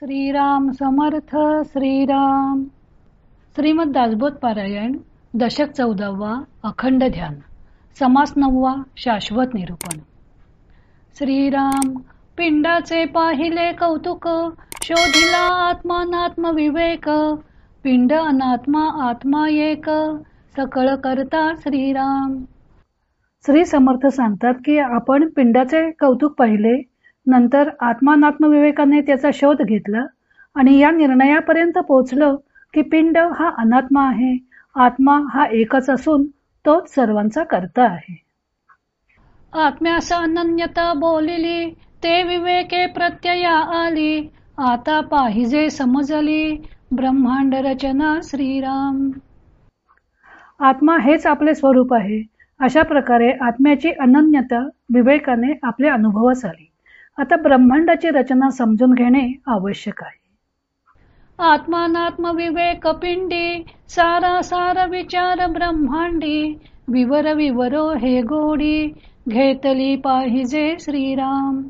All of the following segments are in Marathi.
श्रीराम समर्थ श्रीराम. श्रीमद दासबोध पारायण दशक 14वा अखंड ध्यान समास 9वा शाश्वत निरूपण. श्रीराम पिंडाचे पाहिले कौतुक शोधिला आत्मानात्म विवेक. पिंड अनात्मा आत्मा एक सकळ करता श्रीराम. श्री समर्थ सांगतात की आपण पिंडाचे कौतुक पाहिले, नंतर आत्मानात्म विवेकाने त्याचा शोध घेतला आणि या निर्णयापर्यंत पोहोचलो की पिंड हा अनात्मा आहे, आत्मा हा एकच असून तोच सर्वांचा कर्ता आहे. आत्म्यास अनन्यता बोलिली ते विवेके प्रत्यया आली. आता पाहिजे समजली ब्रह्मांड रचना श्रीराम. आत्मा हेच आपले स्वरूप आहे. अशा प्रकारे आत्म्याची अनन्यता विवेकाने आपल्या अनुभवास आली. आता ब्रह्मांडाची रचना समजून घेणे आवश्यक आहे. आत्मानात्म विवेक पिंडी सारा सार विचार ब्रह्मांडी. विवर विवरो हे गोडी घेतली पाहिजे श्रीराम.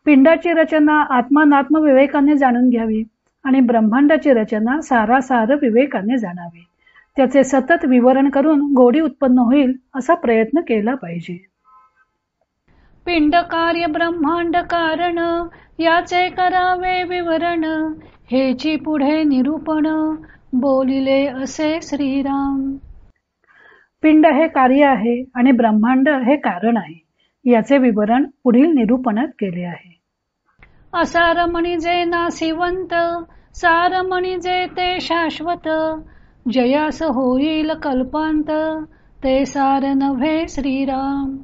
पिंडाची रचना आत्मानात्म विवेकाने जाणून घ्यावी आणि ब्रह्मांडाची रचना सारासार विवेकाने जाणावी. त्याचे सतत विवरण करून गोडी उत्पन्न होईल असा प्रयत्न केला पाहिजे. पिंड कार्य ब्रह्मांड कारण याचे करावे विवरण. हेची पुढे निरूपण बोलिले असे श्रीराम. पिंड हे कार्य आहे आणि ब्रह्मांड हे कारण आहे. याचे विवरण पुढील निरूपणात केले आहे. असार म्हणजे नासिवंत सार म्हणजे ते शाश्वत. जयास होईल कल्पांत ते सार नव्हे श्रीराम.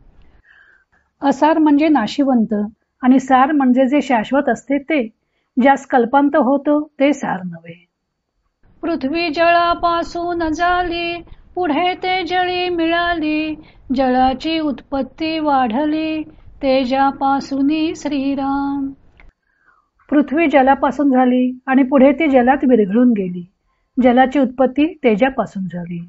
असार म्हणजे नाशिवंत आणि सार म्हणजे जे शाश्वत असते ते. ज्यास कल्पांत होतो ते सार नव्हे. पृथ्वी जळापासून झाली पुढे ते जळी मिळाली. जळाची उत्पत्ती वाढली तेजापासून श्रीराम. पृथ्वी जलापासून झाली आणि पुढे ती जलात विरघळून गेली. जलाची उत्पत्ती तेजापासून झाली.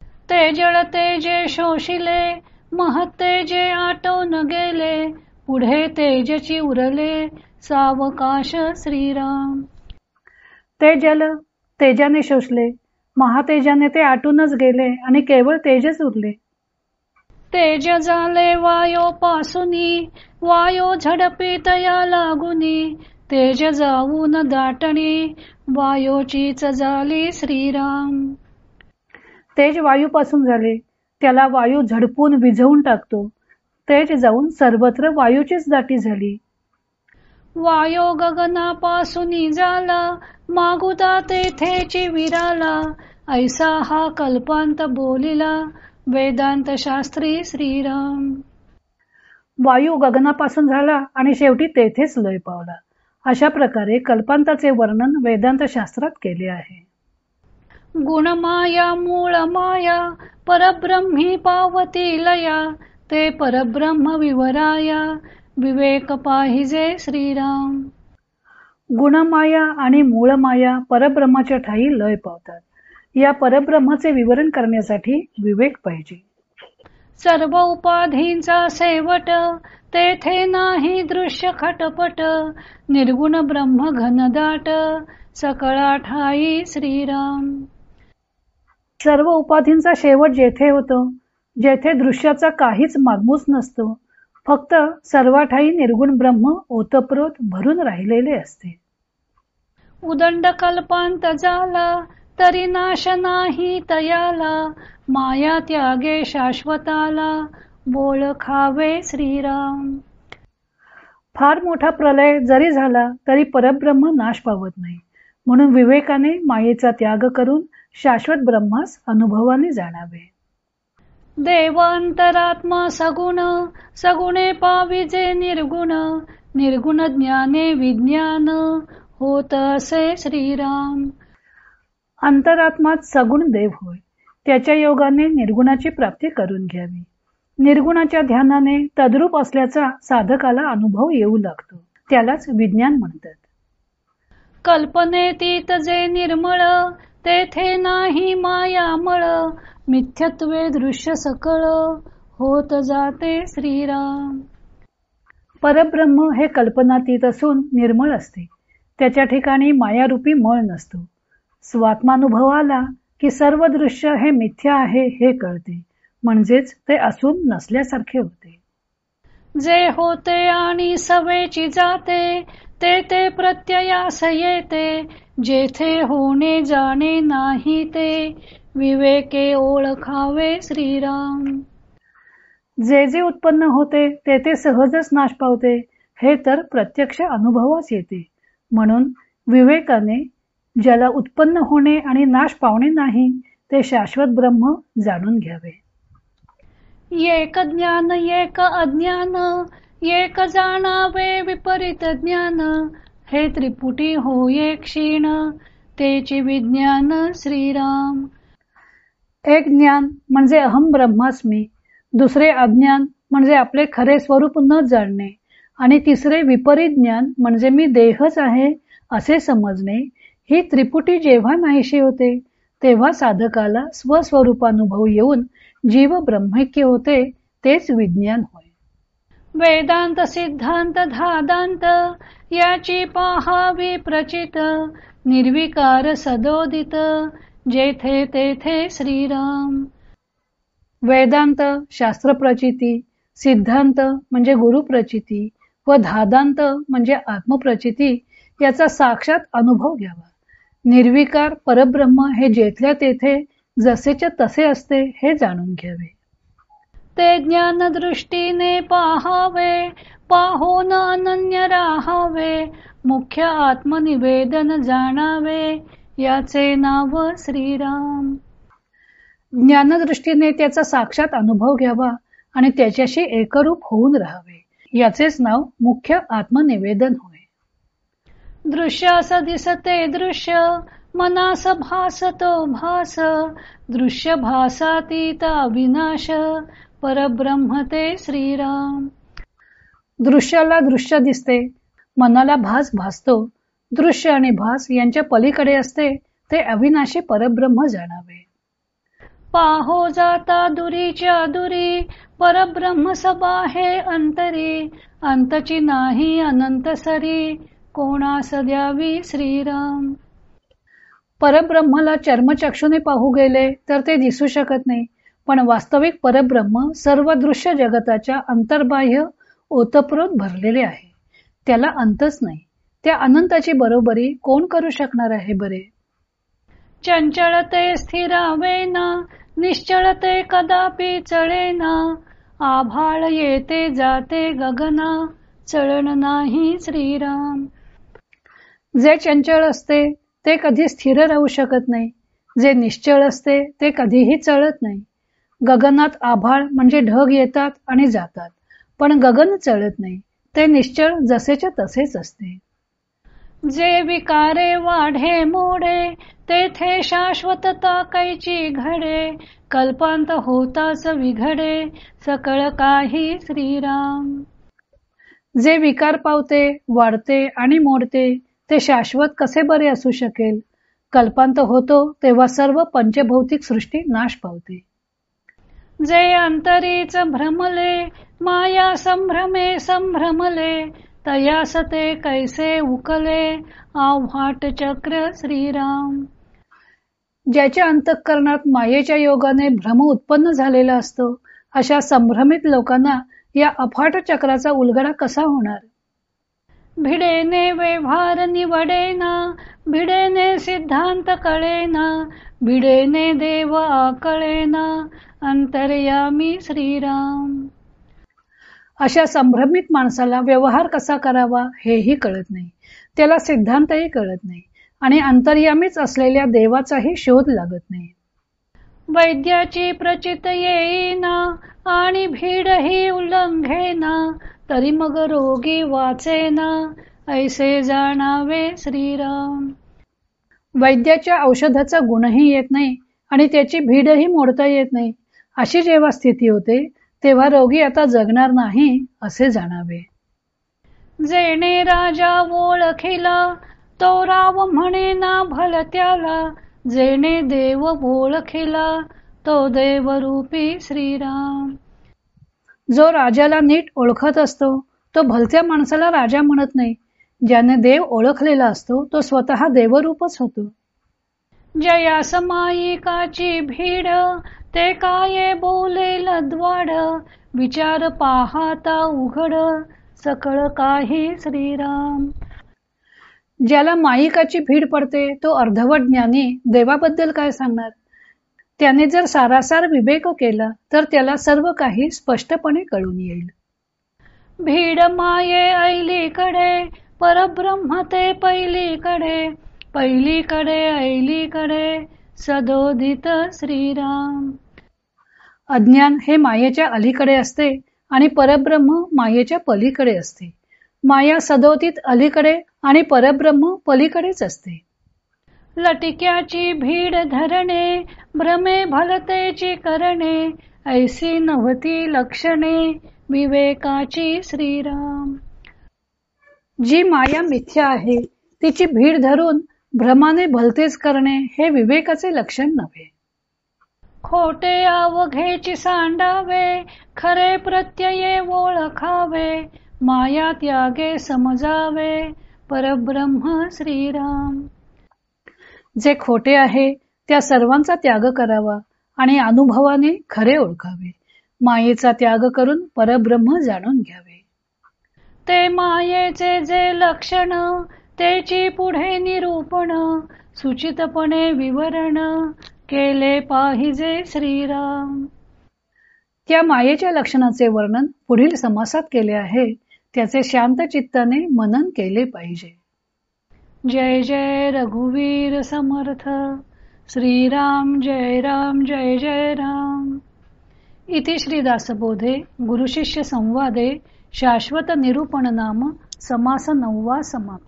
ते जळ तेजे शोषिले महत्तेजे आटोन गेले. पुढे तेजची उरले सावकाश श्रीराम. ते जल तेजाने शोषले, महातेजाने ते आटूनच गेले आणि केवळ तेजच उरले. तेज झाले वायो पासूनी वायो झडपी तया लागुनी. तेज जाऊन दाटणी वायोचीच झाली श्रीराम. तेज वायूपासून झाले, त्याला वायू झडपून विझवून टाकतो. तेज जाऊन सर्वत्र वायूचीच दाटी झाली. वायो गगनापासून झाला मागुता तेथेची विराला. ऐसा हा कल्पांत बोलिला वेदांत शास्त्री श्रीराम. वायू गगनापासून झाला आणि शेवटी तेथेच लय पावला. अशा प्रकारे कल्पांताचे वर्णन वेदांत शास्त्रात केले आहे. गुणमाया मूळ माया परब्रह्मी पावती लया. ते परब्रह्म विवराया विवेक पाहिजे श्रीराम. गुणमाया आणि मूळ माया परब्रह्माच्या ठाई लय पावतात. या परब्रह्माचे विवरण करण्यासाठी विवेक पाहिजे. सर्व उपाधींचा शेवट तेथे नाही दृश्य खटपट. निर्गुण ब्रह्म घनदाट सकळा ठाई श्रीराम. सर्व उपाधींचा शेवट जेथे होतो, जेथे दृश्याचा काहीच मागमूस नसतो, फक्त सर्वाठाई निर्गुण ब्रह्म ओतप्रोत भरून राहिलेले असते. उदंड कल्पांत झाला तरी नाश नाही तयाला. माया त्यागे शाश्वताला बोळ खावे श्रीराम. फार मोठा प्रलय जरी झाला तरी परब्रह्म नाश पावत नाही. म्हणून विवेकाने मायेचा त्याग करून शाश्वत ब्रह्मास अनुभवाने जाणावे. देव अंतरात्मा सगुण सगुणे पाविजे निर्गुण. निर्गुण ज्ञाने विज्ञान होत असे श्रीराम. अंतरात्मात सगुण देव होय. त्याच्या योगाने निर्गुणाची प्राप्ती करून घ्यावी. निर्गुणाच्या ध्यानाने तद्रूप असल्याचा साधकाला अनुभव येऊ लागतो. त्यालाच विज्ञान म्हणतात. कल्पनेतीत जे निर्मळ तेथे नाही मायामळ. मिथ्यत्वे दृश्य सकळ होत जाते श्रीराम. परब्रह्म हे कल्पनातीत असून निर्मळ असते. त्याच्या ठिकाणी मायारूपी मळ नसतो. स्वात्मानुभव आला की सर्व दृश्य हे मिथ्या आहे हे कळते, म्हणजेच ते असून नसल्यासारखे होते. जे होते आणि सवेची जाते, ते ते प्रत्ययास येते. जेथे होणे जाणे नाही ते, विवेके ओळखावे श्रीराम. जे जे उत्पन्न होते ते ते सहजच नाश पावते, हे तर प्रत्यक्ष अनुभवास येते. म्हणून विवेकाने ज्याला उत्पन्न होणे आणि नाश पावणे नाही ते शाश्वत ब्रह्म जाणून घ्यावे. एक ज्ञान एक अज्ञान, एक जाणावे विपरीत ज्ञान. हे त्रिपुटी होये क्षीण, तेची विज्ञान श्रीराम. एक ज्ञान म्हणजे अहम ब्रह्मास्मी, दुसरे अज्ञान म्हणजे आपले खरे स्वरूप न जाणणे, आणि तिसरे विपरीत ज्ञान म्हणजे मी देहच आहे असे समजणे. ही त्रिपुटी जेव्हा नाहीशी होते तेव्हा साधकाला स्वस्वरूपानुभव येऊन जीव ब्रह्मैक्य होते, तेच विज्ञान होय. वेदांत सिद्धांत धादांत, याची पाहावी प्रचित. निर्विकार सदोदित, जेथे तेथे श्रीराम. वेदांत शास्त्र प्रचिती, सिद्धांत म्हणजे गुरु प्रचिती व धादांत म्हणजे आत्मप्रचिती याचा साक्षात अनुभव घ्यावा. निर्विकार परब्रह्म हे जेथल्या तेथे जसेच्या तसे असते हे जाणून घ्यावे. ते ज्ञान दृष्टीने पाहावे, पाहून अनन्य राहावे. मुख्य आत्मनिवेदन जाणावे, याचे नाव श्रीराम. ज्ञानदृष्टीने त्याचा साक्षात अनुभव घ्यावा आणि त्याच्याशी एकरूप होऊन राहावे, याचेच नाव मुख्य आत्मनिवेदन होय. दृश्यास दिसते दृश्य, मनास भासतो भास. दृश्य भासातीत अविनाश, परब्रह्म ते श्रीराम. दृश्याला दृश्य दिसते, मनाला भास भासतो. दृश्य आणि भास यांच्या पलीकडे असते ते अविनाशी परब्रह्म जाणावे. पाहो जाता दुरीच्या दुरी, परब्रह्म सबाहे अंतरी. अंतची नाही अनंत सरी, कोणास द्यावी श्रीराम. परब्रह्मला चर्मचक्षुने पाहू गेले तर ते दिसू शकत नाही, पण वास्तविक परब्रह्म सर्व दृश्य जगताच्या अंतर्बाह्य ओतप्रोत भरलेले आहे. त्याला अंतच नाही. त्या अनंताची बरोबरी कोण करू शकणार आहे बरे. चंचलते स्थिरावेना, निश्चलते कदापि चळेना. आभाळ येते जाते गगना, चळण नाही श्रीराम. जे चंचल असते ते कधी स्थिर राहू शकत नाही. जे निश्चळ असते ते कधीही चळत नाही. गगनात आभाळ म्हणजे ढग येतात आणि जातात, पण गगन चळत नाही. ते निश्चळ जसेच्या तसेच असते. जे विकारे वाढे मोडे, तेथे शाश्वतता कैची घडे. कल्पांत होताच विघडे, सकळ काही श्रीराम. जे विकार पावते, वाढते आणि मोडते ते शाश्वत कसे बरे असू शकेल. कल्पांत होतो तेव्हा सर्व पंचभौतिक सृष्टी नाश पावते. जे अंतरीच भ्रमले, माया संभ्रमे संभ्रमले. तयास ते कैसे उकले, आव्हाट चक्र श्रीराम. ज्याच्या अंतःकरणात मायेच्या योगाने भ्रम उत्पन्न झालेला असतो, अशा संभ्रमित लोकांना या अफाट चक्राचा उलगडा कसा होणार. भिडेने व्यवहार निवडेना, भिडेने सिद्धांत कळेना. भिडेने देव आकळेना, अंतर्यामी श्रीराम. अशा संभ्रमित माणसाला व्यवहार कसा करावा हेही कळत नाही. त्याला सिद्धांतही कळत नाही आणि अंतर्यामीच असलेल्या देवाचाही शोध लागत नाही. वैद्याची प्रचित येईना आणि भीडही उल्लंघेना. तरी मग रोगी वाचेना, ऐसे जाणावे श्रीराम. वैद्याच्या औषधाचा गुणही येत नाही आणि त्याची भीडही मोडता येत नाही. अशी जेव्हा स्थिती होते तेव्हा रोगी आता जगणार नाही असे जाणावे. जेणे राजा ओळखिला, तो राव म्हणे ना भलत्याला. जेणे देव ओळखिला, तो देवरूपी श्रीराम. जो राजाला नीट ओळखत असतो तो भलत्या माणसाला राजा म्हणत नाही. ज्याने देव ओळखलेला असतो तो स्वतः देवरूपच होतो. जया समायिकाची भीड ते काय बोलेल द्वाड, विचार पाहता उघड सकळ काही श्रीराम. ज्याला माईकाची भीड पडते तो अर्धवट ज्ञानी देवाबद्दल काय सांगणार. त्याने जर सारासार विवेक केला तर त्याला सर्व काही स्पष्टपणे कळून येईल. भीड माये ऐलीकडे परब्रह्म ते पहिलीकडे, पहिलीकडे ऐलीकडे सदोदित श्रीराम. अज्ञान हे मायेच्या अलीकडे असते आणि परब्रह्म मायेच्या पलीकडे असते. माया सदोदित अलीकडे आणि परब्रह्म पलीकडेच असते. लटिक्याची भीड धरणे भ्रमे भलतेची करणे, ऐसी नव्हती लक्षणे विवेकाची श्रीराम. जी माया मिथ्या आहे तिची भीड धरून भ्रमाने भलतेच करणे हे विवेकाचे लक्षण नव्हे. खोटे अवघेची सांडावे खरे प्रत्यये ओळखावे, माया त्यागे समजावे परब्रह्म श्रीराम. जे खोटे आहे त्या सर्वांचा त्याग करावा आणि अनुभवाने खरे ओळखावे. मायेचा त्याग करून परब्रह्म जाणून घ्यावे. ते मायेचे जे लक्षण त्याची पुढे निरूपण, सुचितपणे विवरण केले पाहिजे श्रीराम. त्या मायेच्या लक्षणाचे वर्णन पुढील समासात केले आहे. त्याचे शांत चित्ताने मनन केले पाहिजे. जय जय रघुवीर समर्थ. श्रीराम जय राम जय जय राम. इति श्री दासबोधे गुरुशिष्य संवादे शाश्वत निरूपण नाम समास 9वा समाप्त.